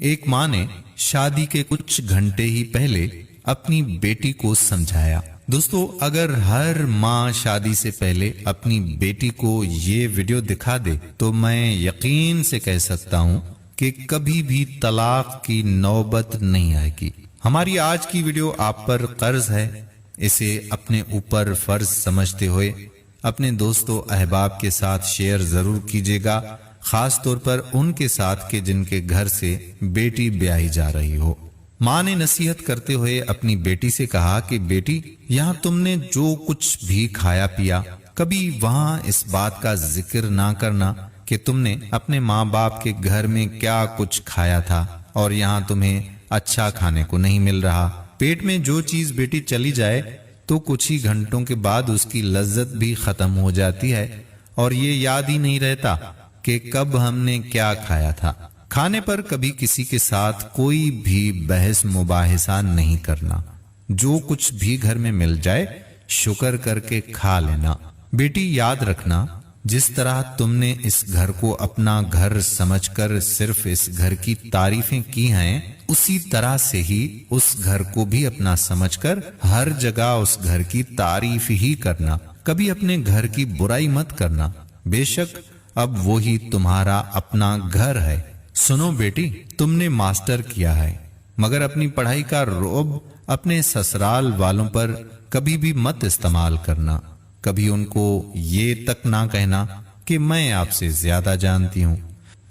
ایک ماں نے شادی کے کچھ گھنٹے ہی پہلے اپنی بیٹی کو سمجھایا۔ دوستو، اگر ہر ماں شادی سے پہلے اپنی بیٹی کو یہ ویڈیو دکھا دے تو میں یقین سے کہہ سکتا ہوں کہ کبھی بھی طلاق کی نوبت نہیں آئے گی۔ ہماری آج کی ویڈیو آپ پر قرض ہے، اسے اپنے اوپر فرض سمجھتے ہوئے اپنے دوستوں احباب کے ساتھ شیئر ضرور کیجیے گا، خاص طور پر ان کے ساتھ کہ جن کے گھر سے بیٹی بیاہی جا رہی ہو۔ ماں نے نصیحت کرتے ہوئے اپنی بیٹی سے کہا کہ بیٹی، یہاں تم نے جو کچھ بھی کھایا پیا، کبھی وہاں اس بات کا ذکر نہ کرنا کہ تم نے اپنے ماں باپ کے گھر میں کیا کچھ کھایا تھا اور یہاں تمہیں اچھا کھانے کو نہیں مل رہا۔ پیٹ میں جو چیز بیٹی چلی جائے تو کچھ ہی گھنٹوں کے بعد اس کی لذت بھی ختم ہو جاتی ہے اور یہ یاد ہی نہیں رہتا کہ کب ہم نے کیا کھایا تھا۔ کھانے پر کبھی کسی کے ساتھ کوئی بھی بحث مباحثہ نہیں کرنا، جو کچھ بھی گھر میں مل جائے شکر کر کے کھا لینا۔ بیٹی یاد رکھنا، جس طرح تم نے اس گھر کو اپنا گھر سمجھ کر صرف اس گھر کی تعریفیں کی ہیں، اسی طرح سے ہی اس گھر کو بھی اپنا سمجھ کر ہر جگہ اس گھر کی تعریف ہی کرنا، کبھی اپنے گھر کی برائی مت کرنا، بے شک اب وہی تمہارا اپنا گھر ہے۔ سنو بیٹی، تم نے ماسٹر کیا ہے، مگر اپنی پڑھائی کا رعب اپنے سسرال والوں پر کبھی بھی مت استعمال کرنا، کبھی ان کو یہ تک نہ کہنا کہ میں آپ سے زیادہ جانتی ہوں۔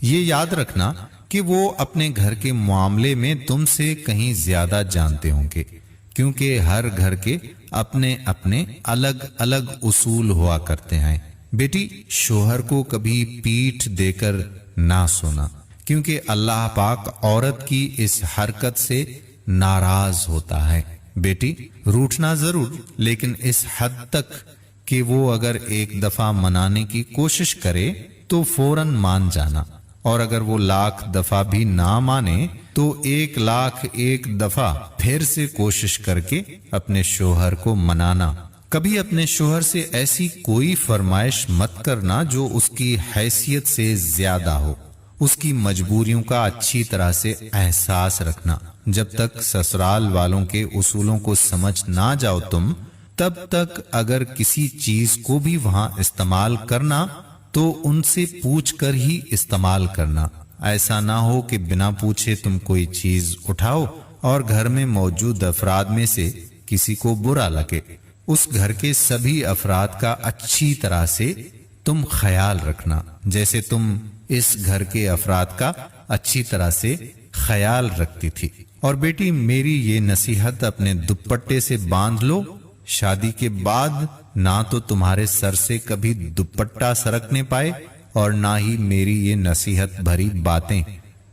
یہ یاد رکھنا کہ وہ اپنے گھر کے معاملے میں تم سے کہیں زیادہ جانتے ہوں گے، کیونکہ ہر گھر کے اپنے اپنے الگ الگ اصول ہوا کرتے ہیں۔ بیٹی، شوہر کو کبھی پیٹھ دے کر نہ سونا، کیونکہ اللہ پاک عورت کی اس حرکت سے ناراض ہوتا ہے۔ بیٹی، روٹھنا ضرور، لیکن اس حد تک کہ وہ اگر ایک دفعہ منانے کی کوشش کرے تو فوراً مان جانا، اور اگر وہ 1,00,000 دفعہ بھی نہ مانے تو 1,00,001 دفعہ پھر سے کوشش کر کے اپنے شوہر کو منانا۔ کبھی اپنے شوہر سے ایسی کوئی فرمائش مت کرنا جو اس کی حیثیت سے زیادہ ہو۔ اس کی مجبوریوں کا اچھی طرح سے احساس رکھنا۔ جب تک سسرال والوں کے اصولوں کو سمجھ نہ جاؤ تم، تب تک اگر کسی چیز کو بھی وہاں استعمال کرنا تو ان سے پوچھ کر ہی استعمال کرنا۔ ایسا نہ ہو کہ بنا پوچھے تم کوئی چیز اٹھاؤ اور گھر میں موجود افراد میں سے کسی کو برا لگے۔ اس گھر کے سبھی افراد کا اچھی طرح سے تم خیال رکھنا، جیسے تم اس گھر کے افراد کا اچھی طرح سے خیال رکھتی تھی۔ اور بیٹی، میری یہ نصیحت اپنے دوپٹے سے باندھ لو، شادی کے بعد نہ تو تمہارے سر سے کبھی دوپٹہ سرکنے پائے اور نہ ہی میری یہ نصیحت بھری باتیں،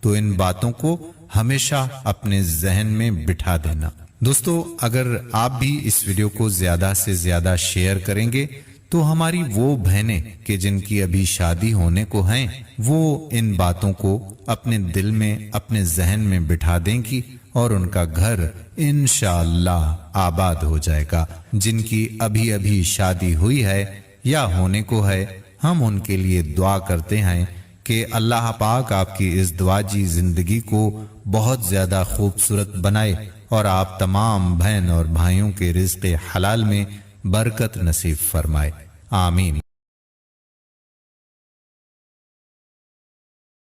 تو ان باتوں کو ہمیشہ اپنے ذہن میں بٹھا دینا۔ دوستو، اگر آپ بھی اس ویڈیو کو زیادہ سے زیادہ شیئر کریں گے تو ہماری وہ بہنیں کہ جن کی ابھی شادی ہونے کو ہیں، وہ ان باتوں کو اپنے دل میں، اپنے ذہن میں بٹھا دیں گی اور ان کا گھر انشاءاللہ آباد ہو جائے گا۔ جن کی ابھی ابھی شادی ہوئی ہے یا ہونے کو ہے، ہم ان کے لیے دعا کرتے ہیں کہ اللہ پاک آپ کی اس دعاجی زندگی کو بہت زیادہ خوبصورت بنائے اور آپ تمام بہن اور بھائیوں کے رزق حلال میں برکت نصیب فرمائے، آمین۔